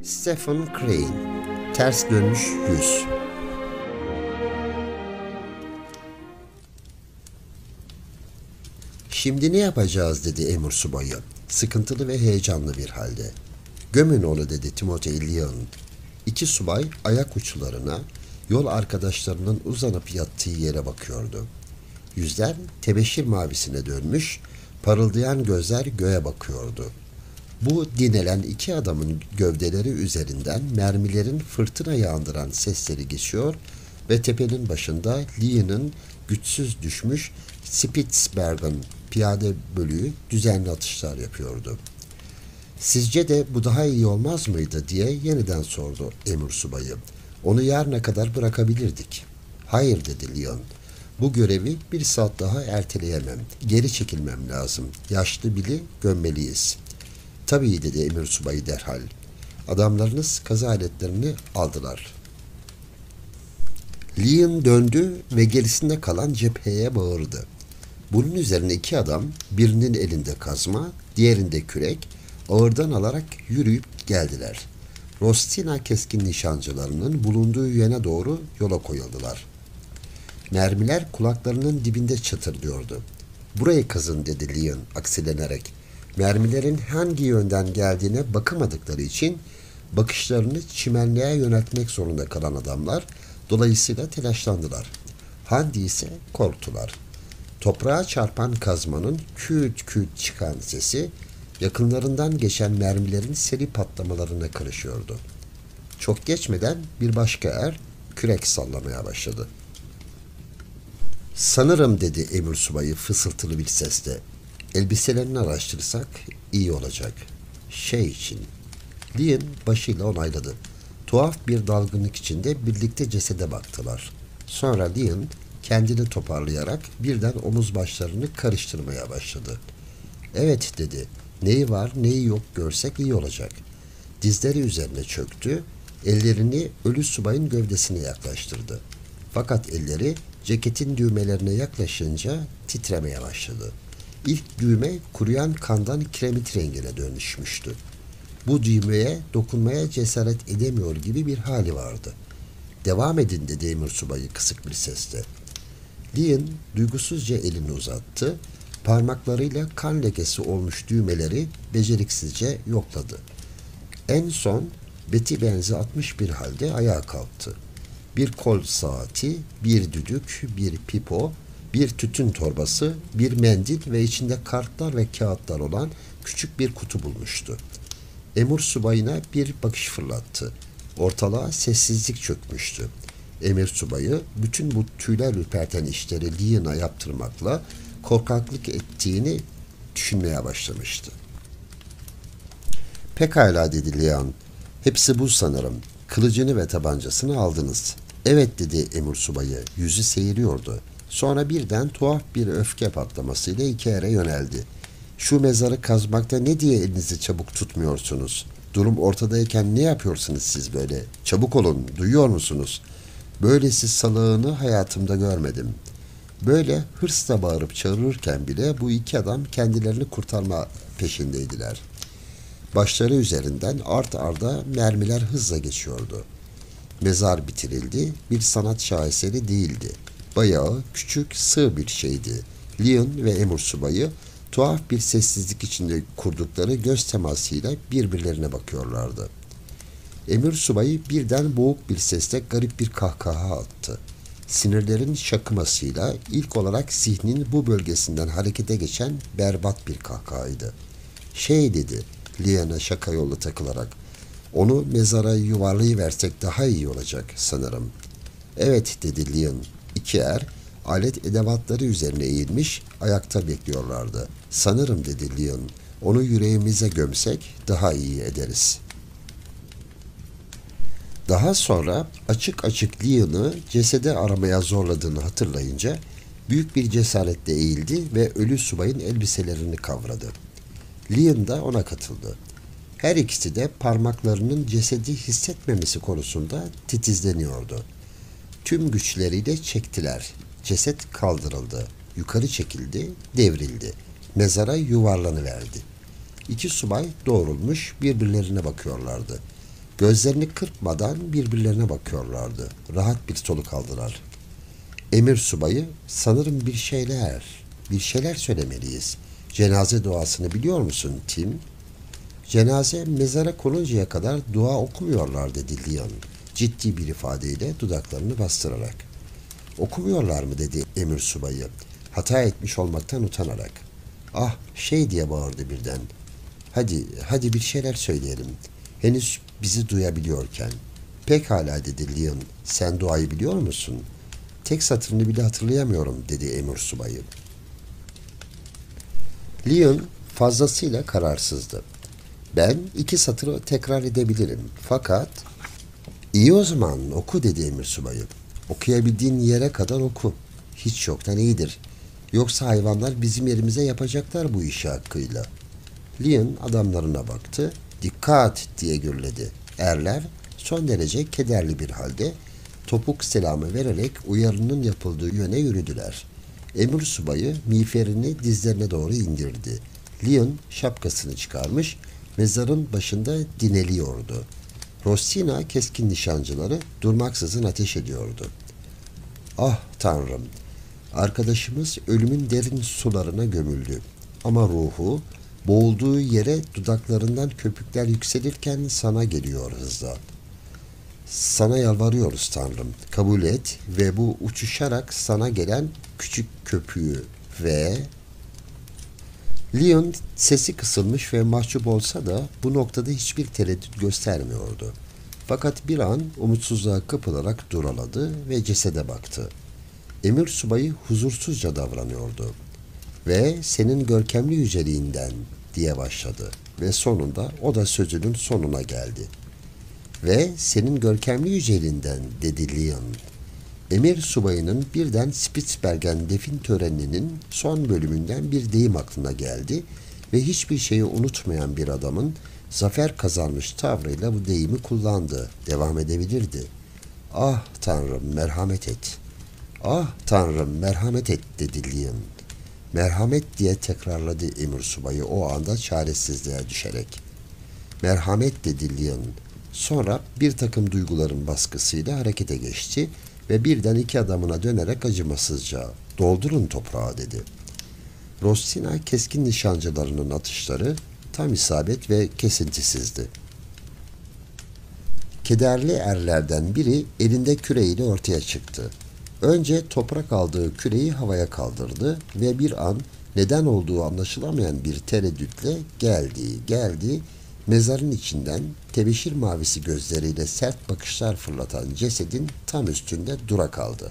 Stephen Crane, Ters Dönmüş Yüz. "Şimdi ne yapacağız?" dedi emir subayı, sıkıntılı ve heyecanlı bir halde. "Gömün onu," dedi Timothy Leon. İki subay ayak uçlarına, yol arkadaşlarının uzanıp yattığı yere bakıyordu. Yüzler tebeşir mavisine dönmüş, parıldayan gözler göğe bakıyordu. Bu dinelen iki adamın gövdeleri üzerinden mermilerin fırtına yağdıran sesleri geçiyor ve tepenin başında Lee'nin güçsüz düşmüş Spitzberg'in piyade bölüğü düzenli atışlar yapıyordu. "Sizce de bu daha iyi olmaz mıydı?" diye yeniden sordu emir subayı. "Onu yarına kadar bırakabilirdik." "Hayır," dedi Leon. "Bu görevi bir saat daha erteleyemem. Geri çekilmem lazım. Yaşlı Bill'i gömmeliyiz." "Tabii," dedi emir subayı derhal. "Adamlarınız kaza aletlerini aldılar." Leon döndü ve gerisinde kalan cepheye bağırdı. Bunun üzerine iki adam, birinin elinde kazma, diğerinde kürek, ağırdan alarak yürüyüp geldiler. Rostina keskin nişancılarının bulunduğu yöne doğru yola koyuldular. Mermiler kulaklarının dibinde çatırdıyordu. "Burayı kazın," dedi Leon aksilenerek. Mermilerin hangi yönden geldiğine bakamadıkları için bakışlarını çimenliğe yöneltmek zorunda kalan adamlar dolayısıyla telaşlandılar. Handy ise korktular. Toprağa çarpan kazmanın küt küt çıkan sesi yakınlarından geçen mermilerin seri patlamalarına karışıyordu. Çok geçmeden bir başka er kürek sallamaya başladı. "Sanırım," dedi emir subayı fısıltılı bir sesle, "elbiselerini araştırsak iyi olacak. Şey için." Leon başıyla onayladı. Tuhaf bir dalgınlık içinde birlikte cesede baktılar. Sonra Leon kendini toparlayarak birden omuz başlarını karıştırmaya başladı. "Evet," dedi. "Neyi var neyi yok görsek iyi olacak." Dizleri üzerine çöktü, ellerini ölü subayın gövdesine yaklaştırdı. Fakat elleri ceketin düğmelerine yaklaşınca titremeye başladı. İlk düğme kuruyan kandan kiremit rengine dönüşmüştü. Bu düğmeye dokunmaya cesaret edemiyor gibi bir hali vardı. "Devam edin," dedi emir subayı kısık bir sesle. Leon duygusuzca elini uzattı, parmaklarıyla kan lekesi olmuş düğmeleri beceriksizce yokladı. En son beti benzi atmış bir halde ayağa kalktı. Bir kol saati, bir düdük, bir pipo, bir tütün torbası, bir mendil ve içinde kartlar ve kağıtlar olan küçük bir kutu bulmuştu. Emir subayına bir bakış fırlattı. Ortalığa sessizlik çökmüştü. Emir subayı bütün bu tüyler ürperten işleri Leon'a yaptırmakla korkaklık ettiğini düşünmeye başlamıştı. "Pekala," dedi Leon. "Hepsi bu sanırım. Kılıcını ve tabancasını aldınız." "Evet," dedi emir subayı. Yüzü seyiriyordu. Sonra birden tuhaf bir öfke patlamasıyla iki ere yöneldi. "Şu mezarı kazmakta ne diye elinizi çabuk tutmuyorsunuz? Durum ortadayken ne yapıyorsunuz siz böyle? Çabuk olun, duyuyor musunuz? Böylesi salağını hayatımda görmedim." Böyle hırsla bağırıp çağırırken bile bu iki adam kendilerini kurtarma peşindeydiler. Başları üzerinden art arda mermiler hızla geçiyordu. Mezar bitirildi, bir sanat şaheseri değildi. Bayağı küçük, sığ bir şeydi. Leon ve emir subayı tuhaf bir sessizlik içinde kurdukları göz temasıyla birbirlerine bakıyorlardı. Emir subayı birden boğuk bir sesle garip bir kahkaha attı. Sinirlerin şakımasıyla ilk olarak zihnin bu bölgesinden harekete geçen berbat bir kahkahaydı. "Şey," dedi Leon'a şaka yollu takılarak, "onu mezara yuvarlayıversek daha iyi olacak sanırım." "Evet," dedi Leon. İki er alet edevatları üzerine eğilmiş ayakta bekliyorlardı. "Sanırım," dedi Leon, "onu yüreğimize gömsek daha iyi ederiz." Daha sonra açık açık Leon'u cesede aramaya zorladığını hatırlayınca büyük bir cesaretle eğildi ve ölü subayın elbiselerini kavradı. Leon da ona katıldı. Her ikisi de parmaklarının cesedi hissetmemesi konusunda titizleniyordu. Tüm güçleriyle çektiler. Ceset kaldırıldı. Yukarı çekildi, devrildi. Mezara yuvarlanıverdi. İki subay doğrulmuş birbirlerine bakıyorlardı. Gözlerini kırpmadan birbirlerine bakıyorlardı. Rahat bir soluk aldılar. Emir subayı, sanırım bir şeyler söylemeliyiz. Cenaze duasını biliyor musun Tim? Cenaze mezara konuncaya kadar dua okumuyorlar dedi Leon, ciddi bir ifadeyle dudaklarını bastırarak. Okumuyorlar mı dedi emir subayı, hata etmiş olmaktan utanarak. Ah diye bağırdı birden. Hadi bir şeyler söyleyelim. Henüz bizi duyabiliyorken. Pekala dedi Leon, sen duayı biliyor musun? Tek satırını bile hatırlayamıyorum dedi emir subayı. Leon fazlasıyla kararsızdı. Ben 2 satırı tekrar edebilirim. Fakat iyi o zaman oku dedi emir subayı. Okuyabildiğin yere kadar oku. Hiç yoktan iyidir. Yoksa hayvanlar bizim yerimize yapacaklar bu işi hakkıyla. Leon adamlarına baktı. Dikkat diye gürledi. Erler son derece kederli bir halde topuk selamı vererek uyarının yapıldığı yöne yürüdüler. Emir subayı miğferini dizlerine doğru indirdi. Leon şapkasını çıkarmış, mezarın başında dineliyordu. Rossina keskin nişancıları durmaksızın ateş ediyordu. Ah Tanrım! Arkadaşımız ölümün derin sularına gömüldü. Ama ruhu boğulduğu yere dudaklarından köpükler yükselirken sana geliyor hızla. Sana yalvarıyoruz Tanrım. Kabul et ve bu uçuşarak sana gelen küçük köpüğü ve... Leon sesi kısılmış ve mahcup olsa da bu noktada hiçbir tereddüt göstermiyordu. Fakat bir an umutsuzluğa kapılarak duraladı ve cesede baktı. Emir subayı huzursuzca davranıyordu. Ve senin görkemli yüceliğinden diye başladı ve sonunda o da sözünün sonuna geldi. Ve senin görkemli yüceliğinden dedi Leon. Emir subayının birden Spitsbergen defin töreninin son bölümünden bir deyim aklına geldi ve hiçbir şeyi unutmayan bir adamın zafer kazanmış tavrıyla bu deyimi kullandı, devam edebilirdi. Ah Tanrım merhamet et. Ah Tanrım merhamet et dedi Leon. Merhamet diye tekrarladı emir subayı o anda çaresizliğe düşerek. Merhamet dedi Leon. Sonra bir takım duyguların baskısıyla harekete geçti ve birden 2 adamına dönerek acımasızca doldurun toprağı dedi. Rossina keskin nişancılarının atışları tam isabet ve kesintisizdi. Kederli erlerden biri elinde küreğiyle ortaya çıktı. Önce toprak aldığı küreği havaya kaldırdı ve bir an neden olduğu anlaşılamayan bir tereddütle geldi, mezarın içinden tebeşir mavisi gözleriyle sert bakışlar fırlatan cesedin tam üstünde dura kaldı.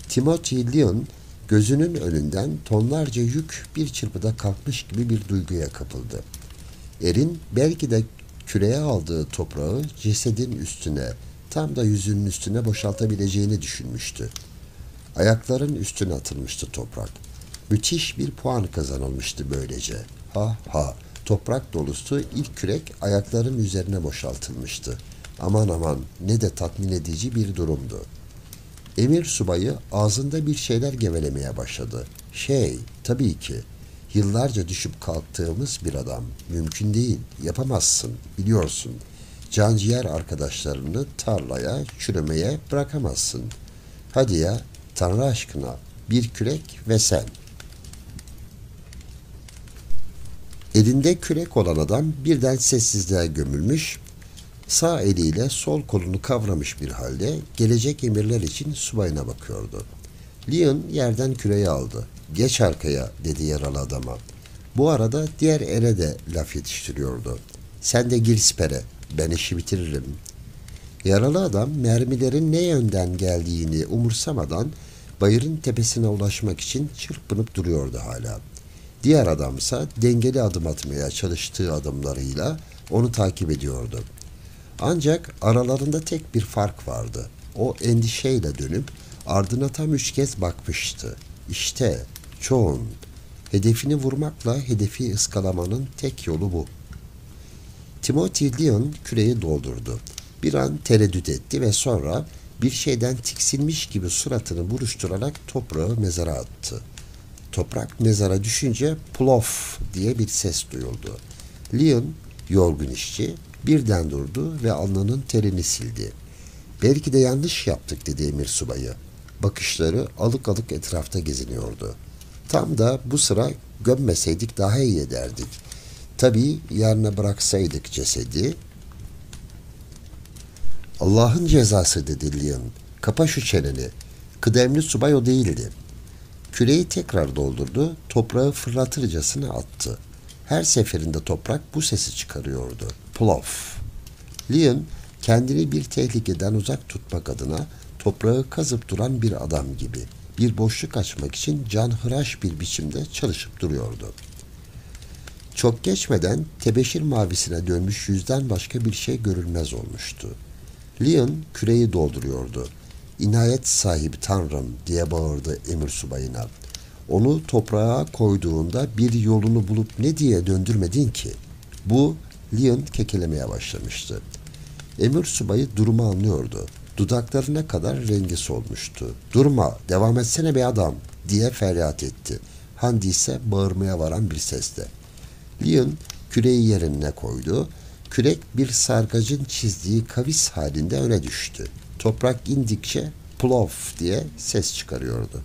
Timothy Leon gözünün önünden tonlarca yük bir çırpıda kalkmış gibi bir duyguya kapıldı. Erin belki de küreğe aldığı toprağı cesedin üstüne, tam da yüzünün üstüne boşaltabileceğini düşünmüştü. Ayakların üstüne atılmıştı toprak. Müthiş bir puan kazanılmıştı böylece. Toprak dolusu ilk kürek ayakların üzerine boşaltılmıştı. Aman ne de tatmin edici bir durumdu. Emir subayı ağzında bir şeyler gevelemeye başladı. Tabii ki. Yıllarca düşüp kalktığımız bir adam. Mümkün değil, yapamazsın, biliyorsun. Canciğer arkadaşlarını tarlaya, çürümeye bırakamazsın. Hadi ya, Tanrı aşkına, bir kürek ve sen. Elinde kürek olan adam birden sessizliğe gömülmüş, sağ eliyle sol kolunu kavramış bir halde gelecek emirler için subayına bakıyordu. Leon yerden küreği aldı. Geç arkaya dedi yaralı adama. Bu arada diğer ere de laf yetiştiriyordu. Sen de gir sipere, ben işi bitiririm. Yaralı adam mermilerin ne yönden geldiğini umursamadan bayırın tepesine ulaşmak için çırpınıp duruyordu hala. Diğer adamsa dengeli adım atmaya çalıştığı adımlarıyla onu takip ediyordu. Ancak aralarında tek bir fark vardı. O endişeyle dönüp ardına tam 3 kez bakmıştı. İşte çoğun. Hedefini vurmakla hedefi ıskalamanın tek yolu bu. Timothy Leon küreği doldurdu. Bir an tereddüt etti ve sonra bir şeyden tiksinmiş gibi suratını buruşturarak toprağı mezara attı. Toprak mezara düşünce plof diye bir ses duyuldu. Leon, yorgun işçi, Birden durdu ve alnının terini sildi. Belki de yanlış yaptık dedi emir subayı. Bakışları alık alık etrafta geziniyordu. Tam da bu sıra gömmeseydik daha iyi ederdik. Tabii yarına bıraksaydık cesedi. Allah'ın cezası dedi Leon. Kapa şu çeneni. Kıdemli subay o değildi. Küreği tekrar doldurdu, toprağı fırlatırcasına attı. Her seferinde toprak bu sesi çıkarıyordu. Plof. Leon kendini bir tehlikeden uzak tutmak adına toprağı kazıp duran bir adam gibi bir boşluk açmak için canhıraş bir biçimde çalışıp duruyordu. Çok geçmeden tebeşir mavisine dönmüş yüzden başka bir şey görülmez olmuştu. Leon küreği dolduruyordu. "İnayet sahibi Tanrım" diye bağırdı emir subayına. "Onu toprağa koyduğunda bir yolunu bulup ne diye döndürmedin ki?" Bu Leon kekelemeye başlamıştı. Emir subayı durumu anlıyordu. Dudaklarına kadar rengi solmuştu. "Durma, devam etsene be adam" diye feryat etti. Handi ise bağırmaya varan bir sesle. Leon küreği yerine koydu. Kürek bir sargacın çizdiği kavis halinde öne düştü. Toprak indikçe plof diye ses çıkarıyordu.